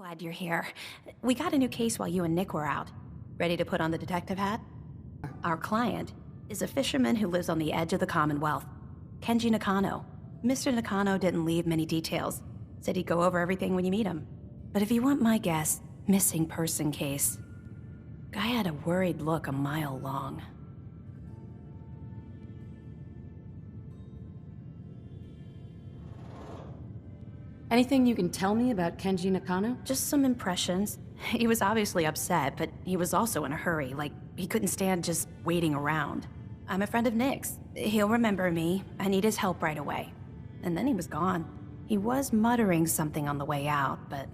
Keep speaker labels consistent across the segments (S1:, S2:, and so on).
S1: glad you're here. We got a new case while you and Nick were out. Ready to put on the detective hat? Our client is a fisherman who lives on the edge of the Commonwealth. Kenji Nikano. Mr. Nikano didn't leave many details. Said he'd go over everything when you meet him. But if you want my guess, missing person case. Guy had a worried look a mile long.
S2: Anything you can tell me about Kenji Nikano?
S1: Just some impressions. He was obviously upset, but he was also in a hurry, like he couldn't stand just waiting around. I'm a friend of Nick's. He'll remember me. I need his help right away. And then he was gone. He was muttering something on the way out, but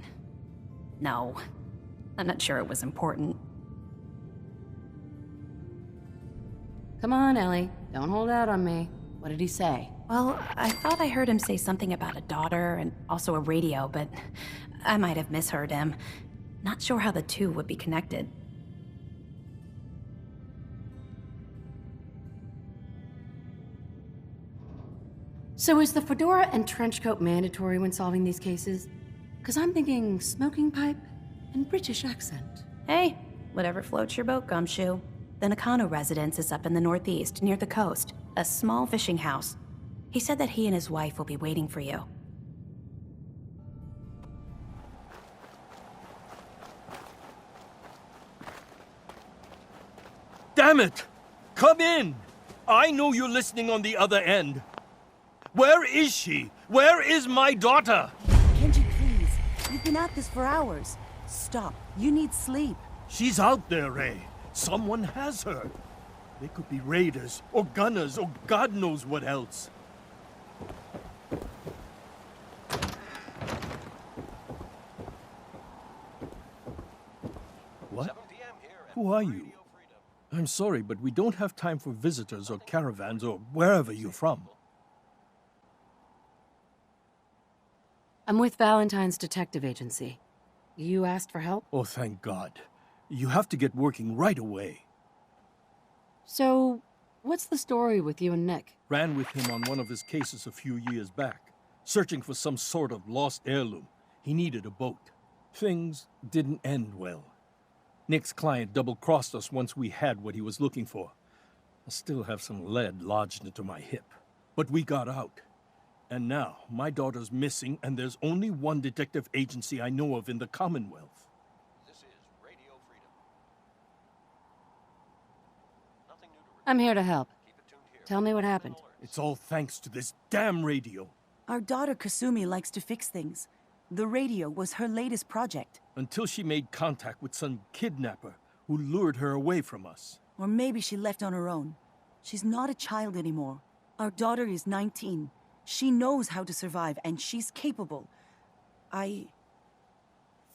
S1: no. I'm not sure it was important.
S2: Come on, Ellie. Don't hold out on me. What did he say?
S1: Well, I thought I heard him say something about a daughter and also a radio, but I might have misheard him. Not sure how the two would be connected.
S2: So is the fedora and trench coat mandatory when solving these cases? Because I'm thinking smoking pipe and British accent.
S1: Hey, whatever floats your boat, Gumshoe. The Nakano residence is up in the northeast, near the coast. A small fishing house. He said that he and his wife will be waiting for you.
S3: Damn it! Come in! I know you're listening on the other end. Where is she? Where is my daughter?
S4: Kenji, please. You've been at this for hours. Stop. You need sleep.
S3: She's out there, Ray. Someone has her. They could be raiders, or gunners, or God knows what else. What? Who are you? I'm sorry, but we don't have time for visitors or caravans or wherever you're from.
S2: I'm with Valentine's detective agency. You asked for help?
S3: Oh, thank God. You have to get working right away.
S2: So, what's the story with you and Nick?
S3: Ran with him on one of his cases a few years back, searching for some sort of lost heirloom. He needed a boat. Things didn't end well. Nick's client double-crossed us once we had what he was looking for. I still have some lead lodged into my hip. But we got out. And now, my daughter's missing, and there's only one detective agency I know of in the Commonwealth.
S5: This is Radio Freedom. Nothing new to
S2: I'm here to help.
S5: keep it tuned here.
S2: Tell me what happened.
S3: It's all thanks to this damn radio.
S4: Our daughter Kasumi likes to fix things. The radio was her latest project.
S3: Until she made contact with some kidnapper who lured her away from us.
S4: Or maybe she left on her own. She's not a child anymore. Our daughter is 19. She knows how to survive, and she's capable. I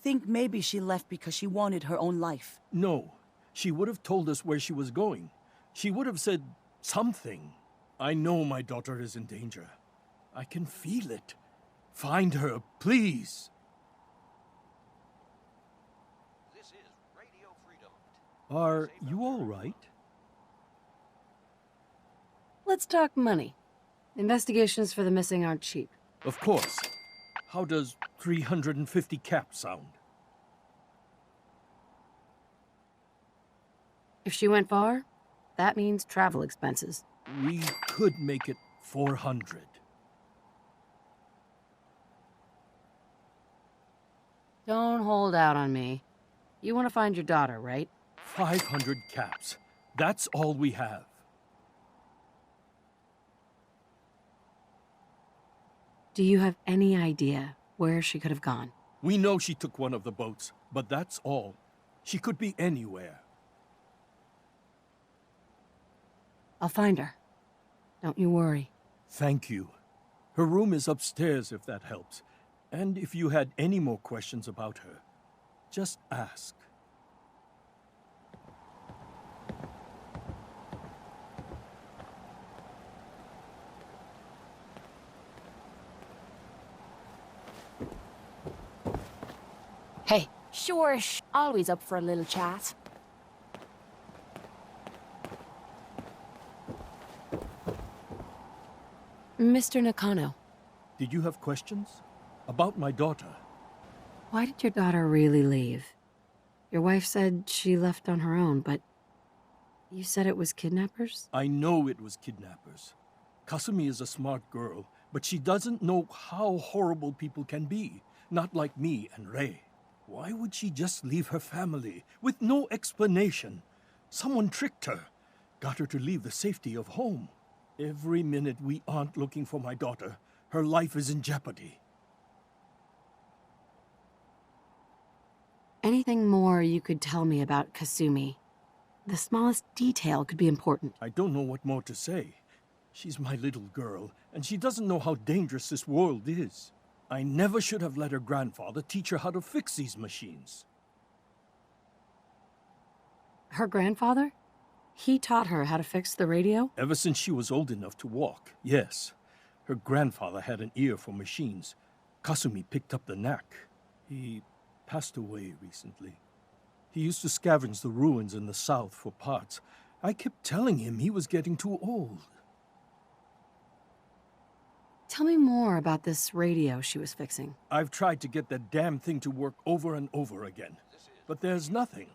S4: think maybe she left because she wanted her own life.
S3: No, she would have told us where she was going. She would have said something. I know my daughter is in danger. I can feel it. Find her, please.
S5: This is Radio Freedom.
S3: Are you all right?
S2: Let's talk money. Investigations for the missing aren't cheap.
S3: Of course. How does 350 cap sound?
S2: If she went far, that means travel expenses.
S3: We could make it 400.
S2: Don't hold out on me. You want to find your daughter, right?
S3: 500 caps. That's all we have.
S2: Do you have any idea where she could have gone?
S3: We know she took one of the boats, but that's all. She could be anywhere.
S2: I'll find her. Don't you worry.
S3: Thank you. Her room is upstairs if that helps. And if you had any more questions about her, just ask.
S2: Hey,
S6: Sure, always up for a little chat.
S2: Mr. Nakano.
S3: Did you have questions? About my daughter?
S2: Why did your daughter really leave? Your wife said she left on her own, but you said it was kidnappers?
S3: I know it was kidnappers. Kasumi is a smart girl, but she doesn't know how horrible people can be. Not like me and Ray. Why would she just leave her family with no explanation? Someone tricked her, got her to leave the safety of home. Every minute we aren't looking for my daughter, her life is in jeopardy.
S2: Anything more you could tell me about Kasumi? The smallest detail could be important.
S3: I don't know what more to say. She's my little girl, and she doesn't know how dangerous this world is. I never should have let her grandfather teach her how to fix these machines.
S2: Her grandfather? He taught her how to fix the radio?
S3: Ever since she was old enough to walk, yes. Her grandfather had an ear for machines. Kasumi picked up the knack. He passed away recently. He used to scavenge the ruins in the south for parts. I kept telling him he was getting too old.
S2: Tell me more about this radio she was fixing.
S3: I've tried to get that damn thing to work over and over again, but there's nothing.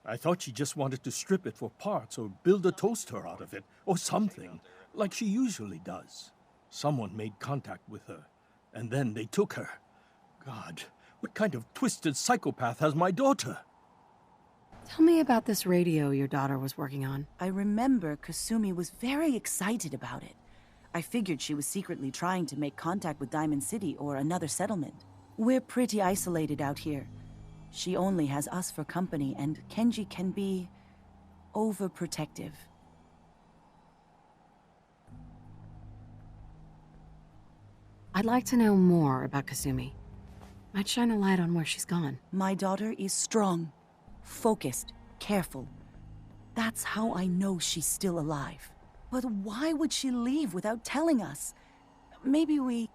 S3: I thought she just wanted to strip it for parts or build a toaster out of it, or something, like she usually does. Someone made contact with her, and then they took her. God, what kind of twisted psychopath has my daughter?
S2: Tell me about this radio your daughter was working on.
S4: I remember Kasumi was very excited about it. I figured she was secretly trying to make contact with Diamond City or another settlement. We're pretty isolated out here. She only has us for company, and Kenji can be overprotective.
S2: I'd like to know more about Kasumi. Might shine a light on where she's gone.
S4: My daughter is strong, focused, careful. That's how I know she's still alive. But why would she leave without telling us? Maybe we...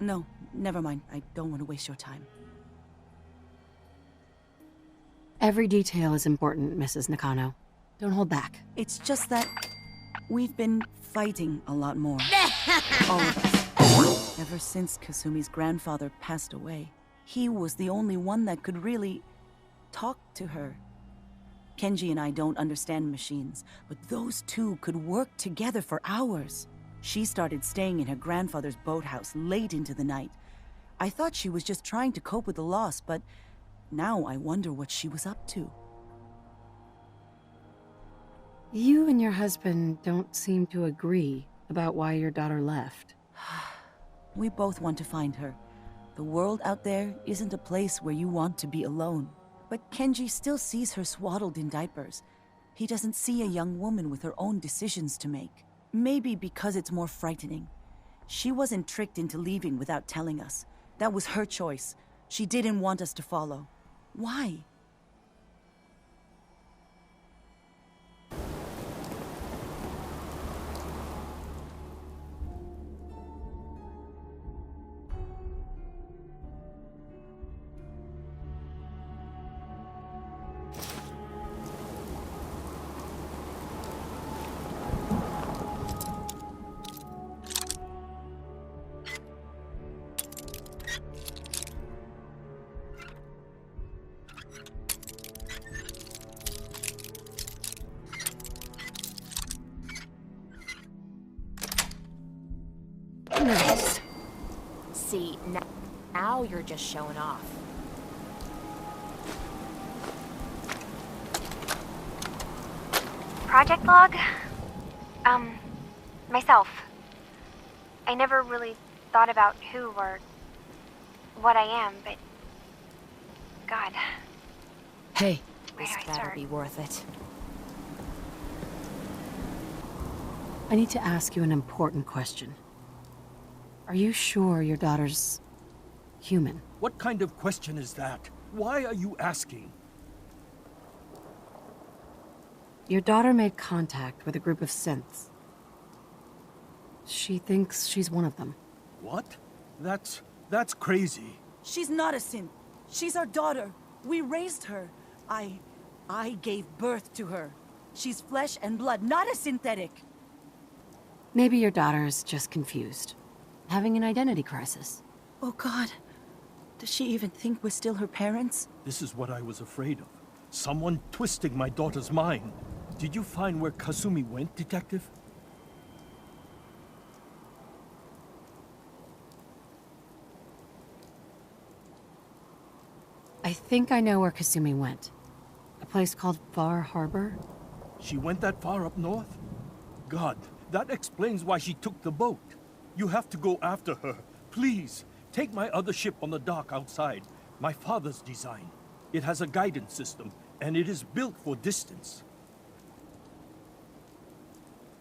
S4: No, never mind. I don't want to waste your time.
S2: Every detail is important, Mrs. Nikano. Don't hold back.
S4: It's just that we've been fighting a lot more. All of us. Ever since Kasumi's grandfather passed away, he was the only one that could really talk to her. Kenji and I don't understand machines, but those two could work together for hours. She started staying in her grandfather's boathouse late into the night. I thought she was just trying to cope with the loss, but now I wonder what she was up to.
S2: You and your husband don't seem to agree about why your daughter left.
S4: We both want to find her. The world out there isn't a place where you want to be alone. But Kenji still sees her swaddled in diapers. He doesn't see a young woman with her own decisions to make. Maybe because it's more frightening. She wasn't tricked into leaving without telling us. That was her choice. She didn't want us to follow. Why?
S2: Nice.
S6: See, now you're just showing off.
S7: Project log? Myself. I never really thought about who or what I am, but... God.
S6: Hey,
S7: Where
S6: this
S7: do I
S6: better
S7: start?
S6: be worth it.
S2: I need to ask you an important question. Are you sure your daughter's human?
S3: What kind of question is that? Why are you asking?
S2: Your daughter made contact with a group of synths. She thinks she's one of them.
S3: What? That's crazy.
S4: She's not a synth. She's our daughter. We raised her. I gave birth to her. She's flesh and blood, not a synthetic.
S2: Maybe your daughter is just confused. Having an identity crisis.
S4: Oh God. Does she even think we're still her parents?
S3: This is what I was afraid of. Someone twisting my daughter's mind. Did you find where Kasumi went, Detective?
S2: I think I know where Kasumi went. A place called Far Harbor?
S3: She went that far up north? God, that explains why she took the boat. You have to go after her. Please, take my other ship on the dock outside. My father's design. It has a guidance system, and it is built for distance.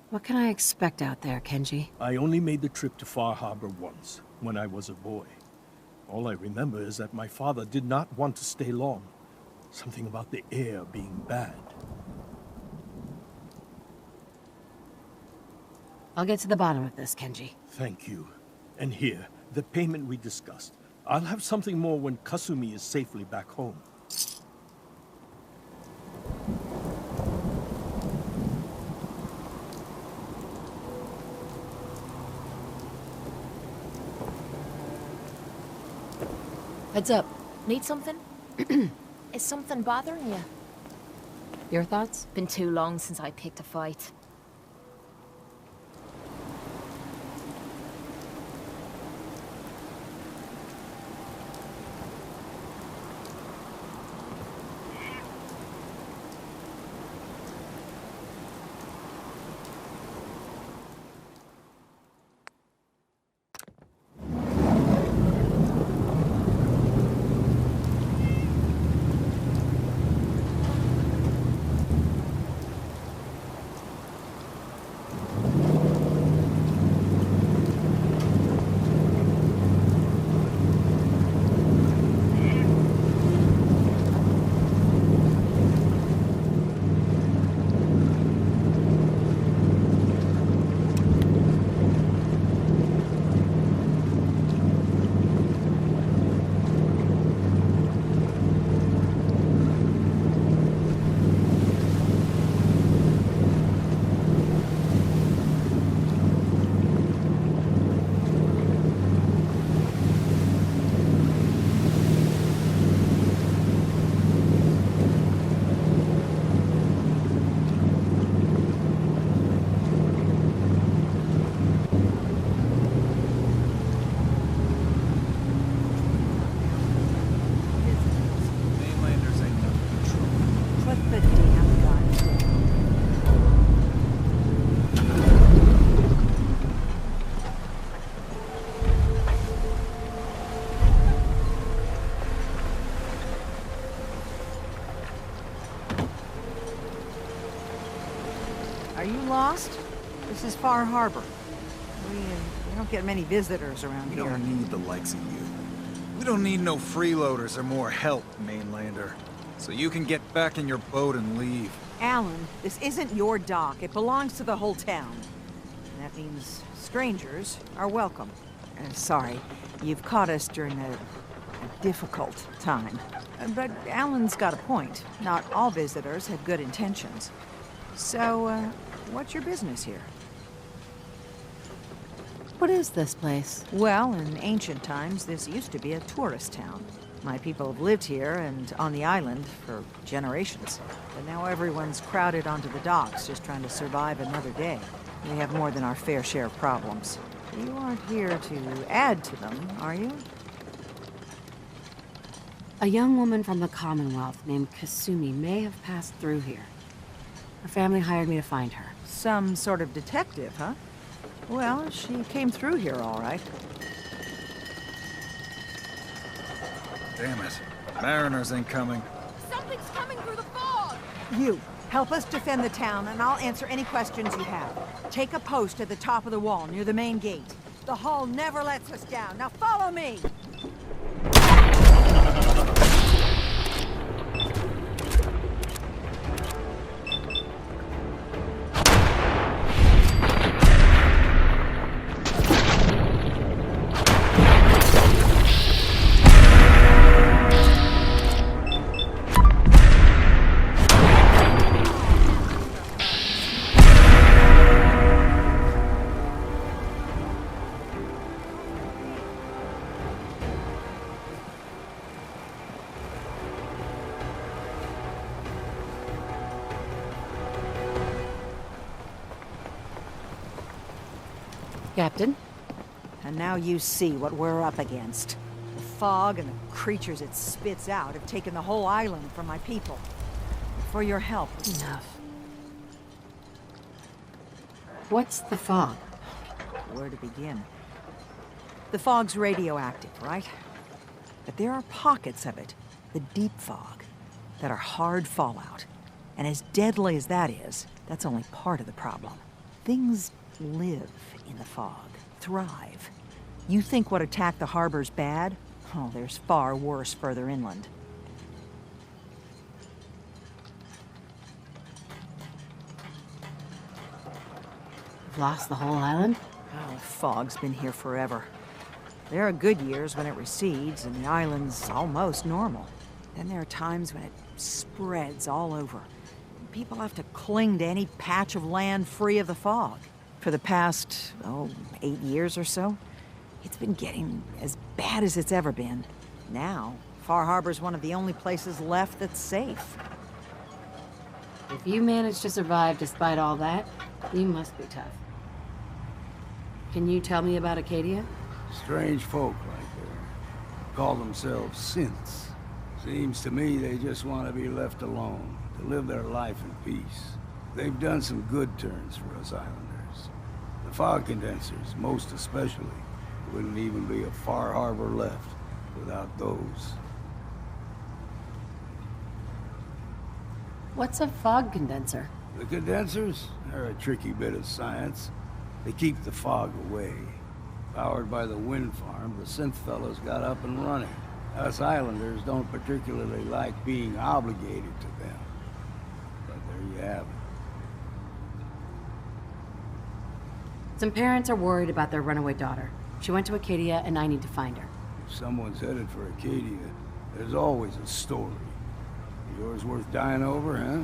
S2: What can I expect out there, Kenji?
S3: I only made the trip to Far Harbor once, when I was a boy. All I remember is that my father did not want to stay long. Something about the air being bad.
S2: I'll get to the bottom of this, Kenji.
S3: Thank you. And here, the payment we discussed. I'll have something more when Kasumi is safely back home.
S2: Heads up.
S6: Need something? Is something bothering you?
S2: Your thoughts?
S6: Been too long since I picked a fight.
S8: Mainlanders ain't nothing control.
S4: Put the damn gun down.
S9: Are you lost? This is Far Harbor. We don't get many visitors around
S8: We
S9: here.
S8: don't need the likes of you. We don't need no freeloaders or more help, Mainlander. So you can get back in your boat and leave.
S9: Alan, this isn't your dock. It belongs to the whole town. And that means strangers are welcome. Sorry, you've caught us during a difficult time. But Alan's got a point. Not all visitors have good intentions. So, what's your business here?
S2: What is this place?
S9: Well, in ancient times, this used to be a tourist town. My people have lived here and on the island for generations. But now everyone's crowded onto the docks, just trying to survive another day. We have more than our fair share of problems. You aren't here to add to them, are you?
S2: A young woman from the Commonwealth named Kasumi may have passed through here. Her family hired me to find her.
S9: Some sort of detective, huh? Well, she came through here all right.
S8: Damn it. Mariners ain't coming.
S6: Something's coming through the fog!
S9: You, help us defend the town, and I'll answer any questions you have. Take a post at the top of the wall near the main gate. The hall never lets us down. Now follow me!
S2: Captain?
S9: And now you see what we're up against. The fog and the creatures it spits out have taken the whole island from my people. For your help.
S2: Enough. What's the fog?
S9: Where to begin? The fog's radioactive, right? But there are pockets of it, the deep fog, that are hard fallout. And as deadly as that is, that's only part of the problem. Things live in the fog, thrive. You think what attacked the harbor's bad? Oh, there's far worse further inland.
S2: We've lost the whole island?
S9: Oh, the fog's been here forever. There are good years when it recedes and the island's almost normal. Then there are times when it spreads all over. People have to cling to any patch of land free of the fog. For the past, 8 years or so, it's been getting as bad as it's ever been. Now, Far Harbor's one of the only places left that's safe.
S2: If you manage to survive despite all that, you must be tough. Can you tell me about Acadia?
S10: Strange folk right there. Call themselves synths. Seems to me they just want to be left alone, to live their life in peace. They've done some good turns for us islanders. The fog condensers, most especially, wouldn't even be a Far Harbor left without those.
S2: What's a fog condenser?
S10: The condensers are a tricky bit of science. They keep the fog away. Powered by the wind farm, the synth fellows got up and running. Us islanders don't particularly like being obligated to them. But there you have it.
S2: Some parents are worried about their runaway daughter. She went to Acadia, and I need to find her.
S10: If someone's headed for Acadia, there's always a story. Yours worth dying over, huh?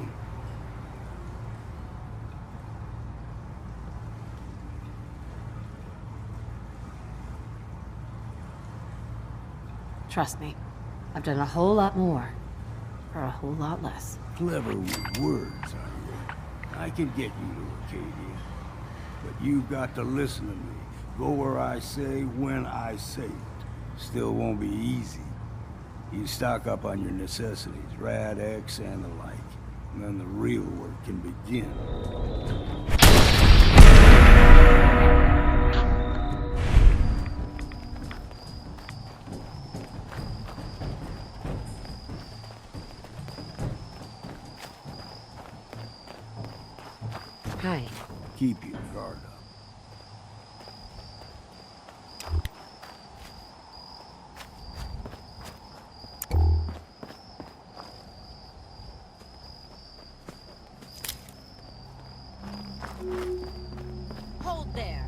S2: Trust me, I've done a whole lot more, for a whole lot less.
S10: Clever with words, are you? I can get you to Acadia. But you've got to listen to me. Go where I say, when I say it. Still won't be easy. You stock up on your necessities, Rad X and the like. And then the real work can begin.
S2: Hi.
S10: Keep your guard up.
S11: Hold there.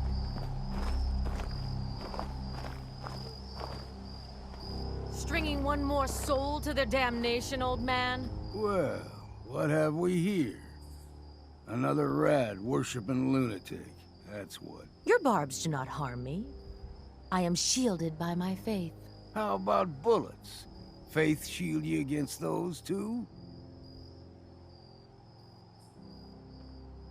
S11: Stringing one more soul to their damnation, old man?
S10: Well, what have we here? Another rad worshipping lunatic. That's what.
S11: Your barbs do not harm me. I am shielded by my faith.
S10: How about bullets? Faith shield you against those too?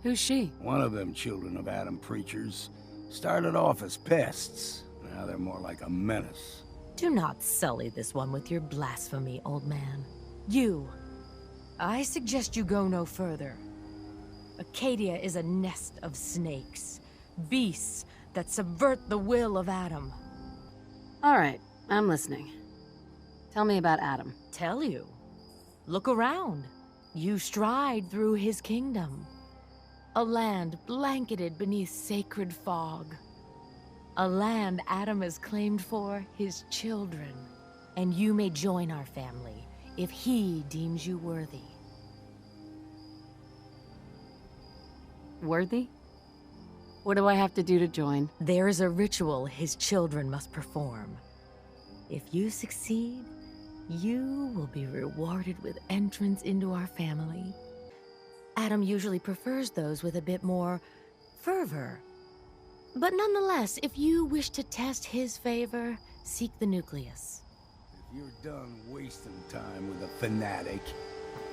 S2: Who's she?
S10: One of them children of Adam preachers. Started off as pests. Now they're more like a menace.
S11: Do not sully this one with your blasphemy, old man. You. I suggest you go no further. Acadia is a nest of snakes. Beasts that subvert the will of Adam.
S2: All right, I'm listening. Tell me about Adam.
S11: Tell you. Look around. You stride through his kingdom. A land blanketed beneath sacred fog. A land Adam has claimed for his children. And you may join our family if he deems you worthy.
S2: Worthy? What do I have to do to join?
S11: There is a ritual his children must perform. If you succeed, you will be rewarded with entrance into our family. Adam usually prefers those with a bit more fervor. But nonetheless, if you wish to test his favor, seek the nucleus.
S10: If you're done wasting time with a fanatic,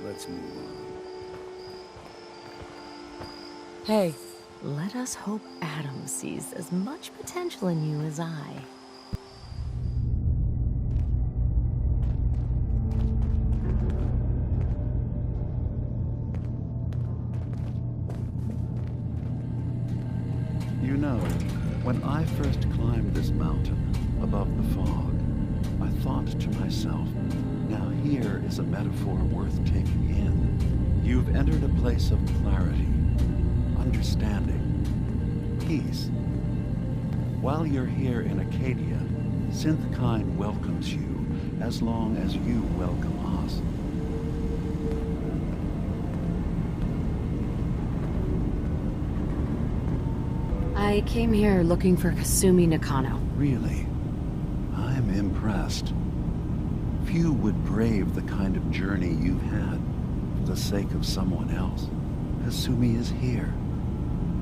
S10: let's move on.
S2: Hey,
S11: Let us hope Adam sees as much potential in you as I.
S12: You know, when I first climbed this mountain above the fog, I thought to myself, now here is a metaphor worth taking in. You've entered a place of clarity, understanding, peace. While you're here in Acadia, Synthkind welcomes you as long as you welcome us.
S2: I came here looking for Kasumi Nikano.
S12: Really? I'm impressed. Few would brave the kind of journey you've had for the sake of someone else. Kasumi is here.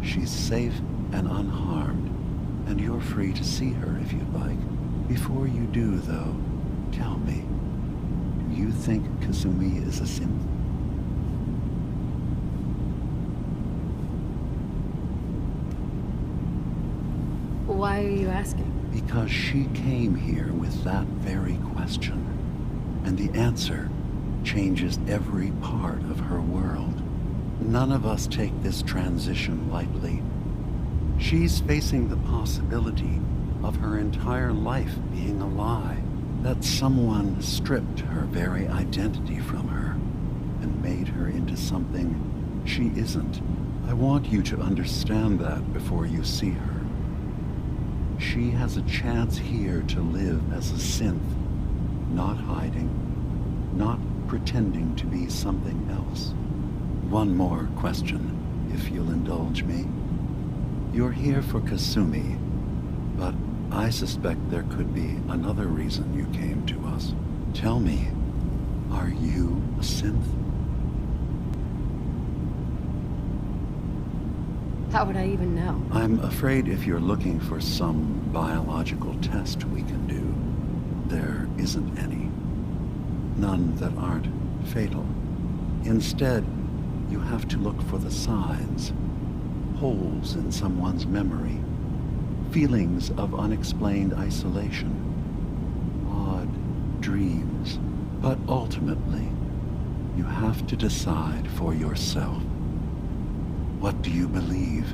S12: She's safe and unharmed, and you're free to see her if you'd like. Before you do, though, tell me, do you think Kasumi is a synth?
S2: Why are you asking?
S12: Because she came here with that very question, and the answer changes every part of her world. None of us take this transition lightly. She's facing the possibility of her entire life being a lie, that someone stripped her very identity from her and made her into something she isn't. I want you to understand that before you see her. She has a chance here to live as a synth, not hiding, not pretending to be something else. One more question, if you'll indulge me. You're here for Kasumi, but I suspect there could be another reason you came to us. Tell me, are you a synth?
S2: How would I even know?
S12: I'm afraid if you're looking for some biological test we can do, there isn't any. None that aren't fatal. Instead, you have to look for the signs, holes in someone's memory, feelings of unexplained isolation, odd dreams. But ultimately, you have to decide for yourself. What do you believe?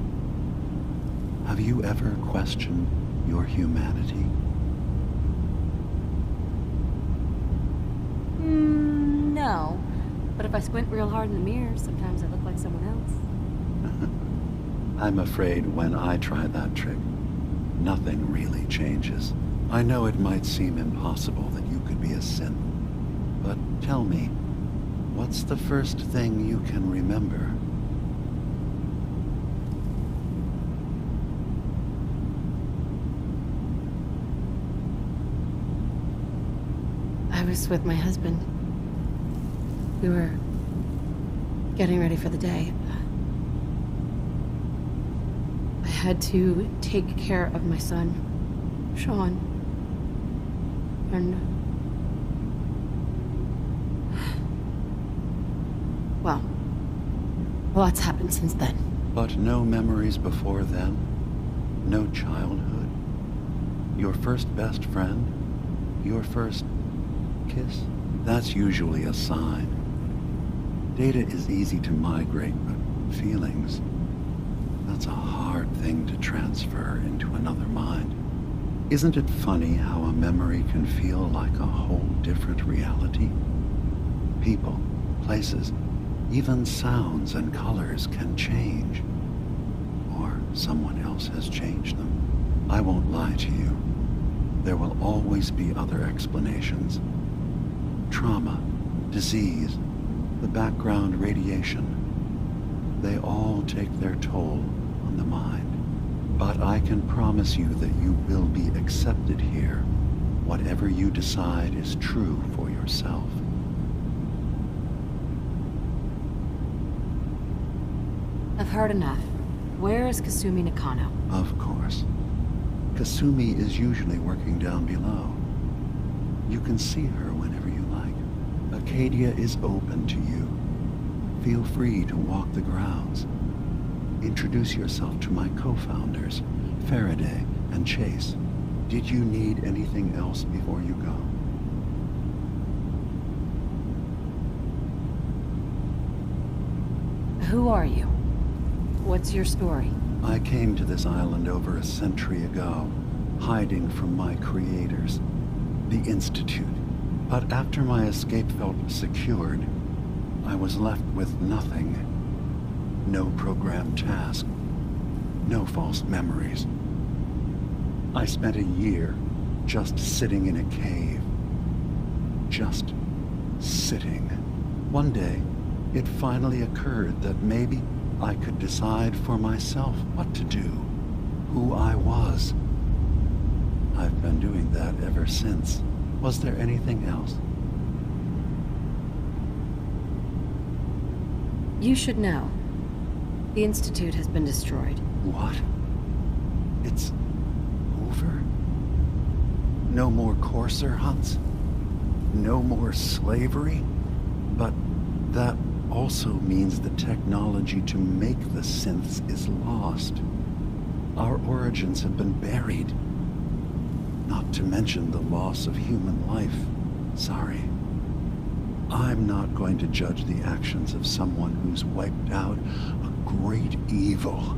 S12: Have you ever questioned your humanity?
S2: No. But if I squint real hard in the mirror, sometimes I look like someone else.
S12: I'm afraid when I try that trick, nothing really changes. I know it might seem impossible that you could be a synth, but tell me, what's the first thing you can remember?
S2: I was with my husband. We were getting ready for the day. I had to take care of my son, Sean. And... well, lots happened since then.
S12: But no memories before then? No childhood? Your first best friend? Your first kiss? That's usually a sign. Data is easy to migrate, but feelings, that's a hard thing to transfer into another mind. Isn't it funny how a memory can feel like a whole different reality? People, places, even sounds and colors can change. Or someone else has changed them. I won't lie to you. There will always be other explanations. Trauma, disease, the background radiation. They all take their toll on the mind. But I can promise you that you will be accepted here, whatever you decide is true for yourself.
S2: I've heard enough. Where is Kasumi Nikano?
S12: Of course. Kasumi is usually working down below. You can see her whenever you like. Acadia is open to you. Feel free to walk the grounds. Introduce yourself to my co-founders, Faraday and Chase. Did you need anything else before you go?
S2: Who are you? What's your story?
S12: I came to this island over a century ago, hiding from my creators, the Institute. But after my escape felt secured, I was left with nothing. No programmed task, no false memories. I spent a year just sitting in a cave. Just sitting. One day, it finally occurred that maybe I could decide for myself what to do, who I was. I've been doing that ever since. Was there anything else?
S2: You should know. The Institute has been destroyed.
S12: What? It's over? No more courser hunts? No more slavery? But that also means the technology to make the synths is lost. Our origins have been buried. Not to mention the loss of human life. Sorry. I'm not going to judge the actions of someone who's wiped out a great evil.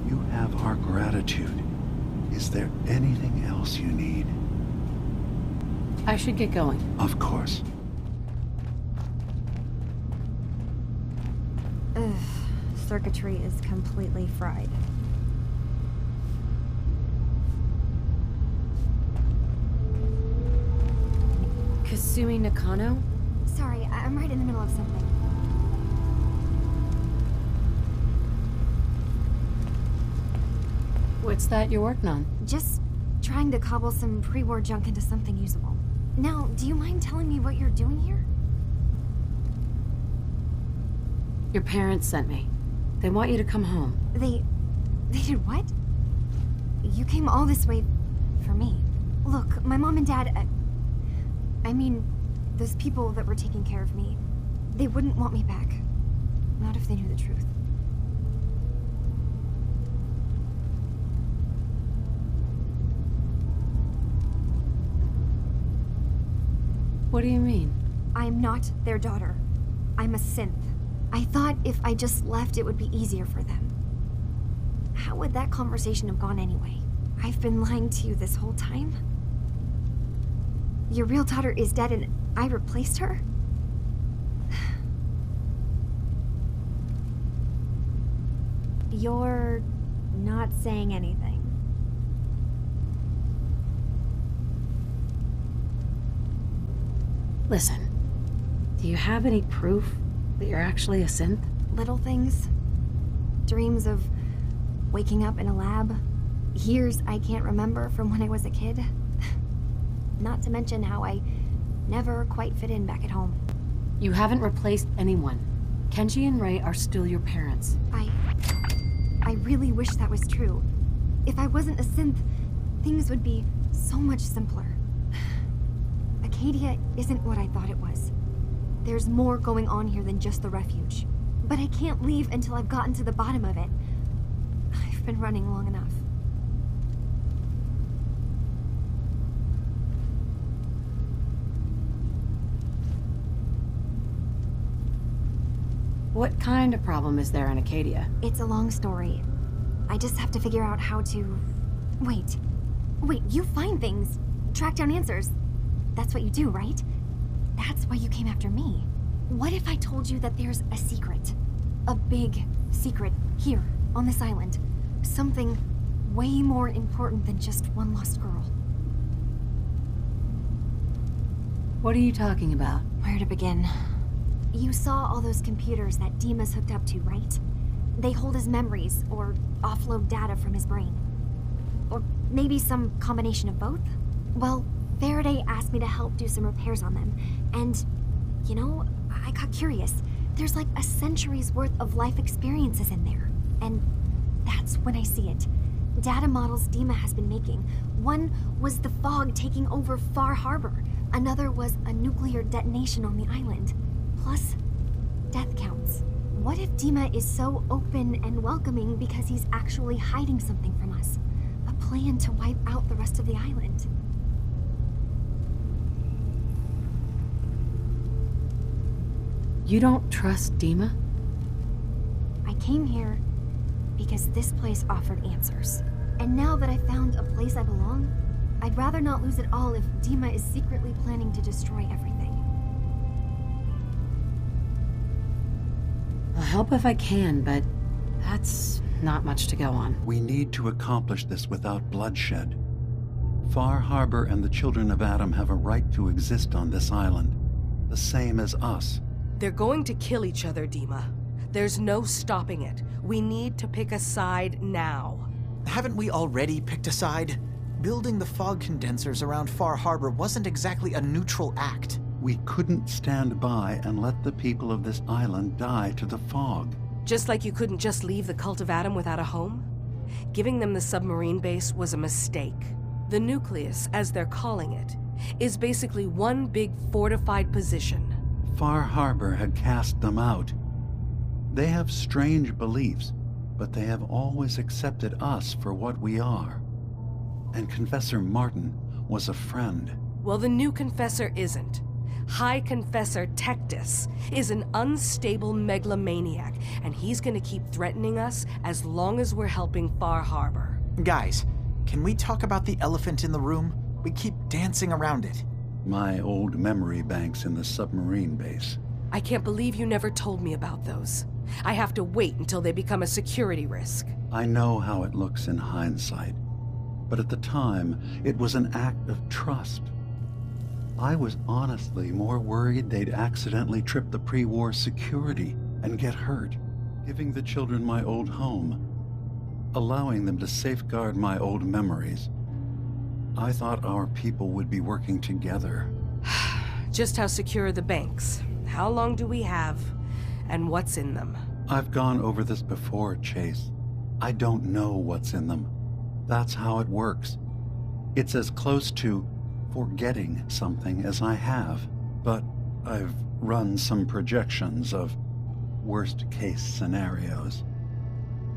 S12: You have our gratitude. Is there anything else you need?
S2: I should get going.
S12: Of course.
S13: Ugh, circuitry is completely fried.
S2: Kasumi Nakano?
S13: Sorry, I'm right in the middle of something.
S2: What's that you're working on?
S13: Just trying to cobble some pre-war junk into something usable. Now, do you mind telling me what you're doing here?
S2: Your parents sent me. They want you to come home.
S13: They did what? You came all this way for me. Look, my mom and dad, I mean, those people that were taking care of me, they wouldn't want me back. Not if they knew the truth.
S2: What do you mean?
S13: I'm not their daughter. I'm a synth. I thought if I just left, it would be easier for them. How would that conversation have gone anyway? I've been lying to you this whole time? Your real daughter is dead and I replaced her? You're not saying anything.
S2: Listen, do you have any proof that you're actually a synth?
S13: Little things. Dreams of waking up in a lab. Years I can't remember from when I was a kid. Not to mention how I never quite fit in back at home.
S2: You haven't replaced anyone. Kenji and Ray are still your parents.
S13: I really wish that was true. If I wasn't a synth, things would be so much simpler. Acadia isn't what I thought it was. There's more going on here than just the refuge. But I can't leave until I've gotten to the bottom of it. I've been running long enough.
S2: What kind of problem is there in Acadia?
S13: It's a long story. I just have to figure out how to... Wait, you find things, track down answers. That's what you do, right? That's why you came after me. What if I told you that there's a secret? A big secret here, on this island. Something way more important than just one lost girl.
S2: What are you talking about?
S13: Where to begin? You saw all those computers that Dima's hooked up to, right? They hold his memories, or offload data from his brain. Or maybe some combination of both? Well, Faraday asked me to help do some repairs on them, and, you know, I got curious. There's like a century's worth of life experiences in there, and that's when I see it. Data models Dima has been making. One was the fog taking over Far Harbor. Another was a nuclear detonation on the island. Plus, death counts. What if Dima is so open and welcoming because he's actually hiding something from us? A plan to wipe out the rest of the island.
S2: You don't trust Dima?
S13: I came here because this place offered answers. And now that I found a place I belong, I'd rather not lose it all if Dima is secretly planning to destroy everything.
S2: I'll help if I can, but that's not much to go on.
S12: We need to accomplish this without bloodshed. Far Harbor and the children of Adam have a right to exist on this island, the same as us.
S14: They're going to kill each other, Dima. There's no stopping it. We need to pick a side now.
S15: Haven't we already picked a side? Building the fog condensers around Far Harbor wasn't exactly a neutral act.
S12: We couldn't stand by and let the people of this island die to the fog.
S14: Just like you couldn't just leave the Cult of Adam without a home? Giving them the submarine base was a mistake. The nucleus, as they're calling it, is basically one big fortified position.
S12: Far Harbor had cast them out. They have strange beliefs, but they have always accepted us for what we are. And Confessor Martin was a friend.
S14: Well, the new Confessor isn't. High Confessor Tectus is an unstable megalomaniac, and he's gonna keep threatening us as long as we're helping Far Harbor.
S15: Guys, can we talk about the elephant in the room? We keep dancing around it.
S12: My old memory banks in the submarine base.
S14: I can't believe you never told me about those. I have to wait until they become a security risk.
S12: I know how it looks in hindsight, but at the time, it was an act of trust. I was honestly more worried they'd accidentally trip the pre-war security and get hurt, giving the children my old home, allowing them to safeguard my old memories. I thought our people would be working together.
S14: Just how secure are the banks? How long do we have? And what's in them?
S12: I've gone over this before, Chase. I don't know what's in them. That's how it works. It's as close to forgetting something as I have, but I've run some projections of worst-case scenarios.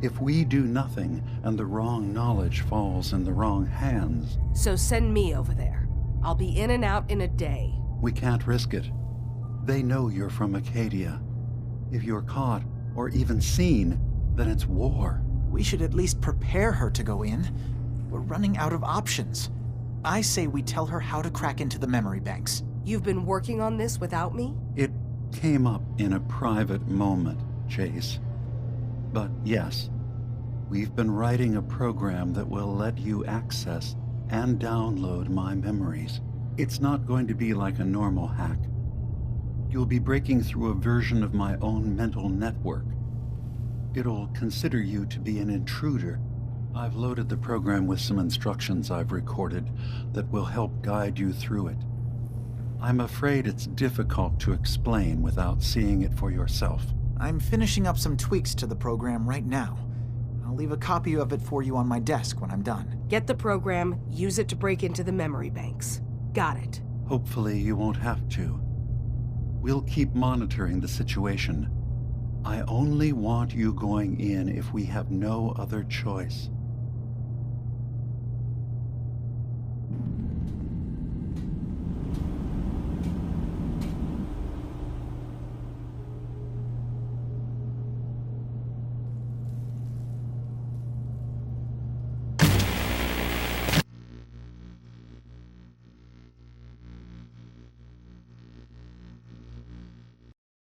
S12: If we do nothing and the wrong knowledge falls in the wrong hands...
S14: So send me over there. I'll be in and out in a day.
S12: We can't risk it. They know you're from Acadia. If you're caught, or even seen, then it's war.
S15: We should at least prepare her to go in. We're running out of options. I say we tell her how to crack into the memory banks.
S14: You've been working on this without me?
S12: It came up in a private moment, Chase. But yes, we've been writing a program that will let you access and download my memories. It's not going to be like a normal hack. You'll be breaking through a version of my own mental network. It'll consider you to be an intruder. I've loaded the program with some instructions I've recorded that will help guide you through it. I'm afraid it's difficult to explain without seeing it for yourself.
S15: I'm finishing up some tweaks to the program right now. I'll leave a copy of it for you on my desk when I'm done.
S14: Get the program, use it to break into the memory banks. Got it.
S12: Hopefully you won't have to. We'll keep monitoring the situation. I only want you going in if we have no other choice.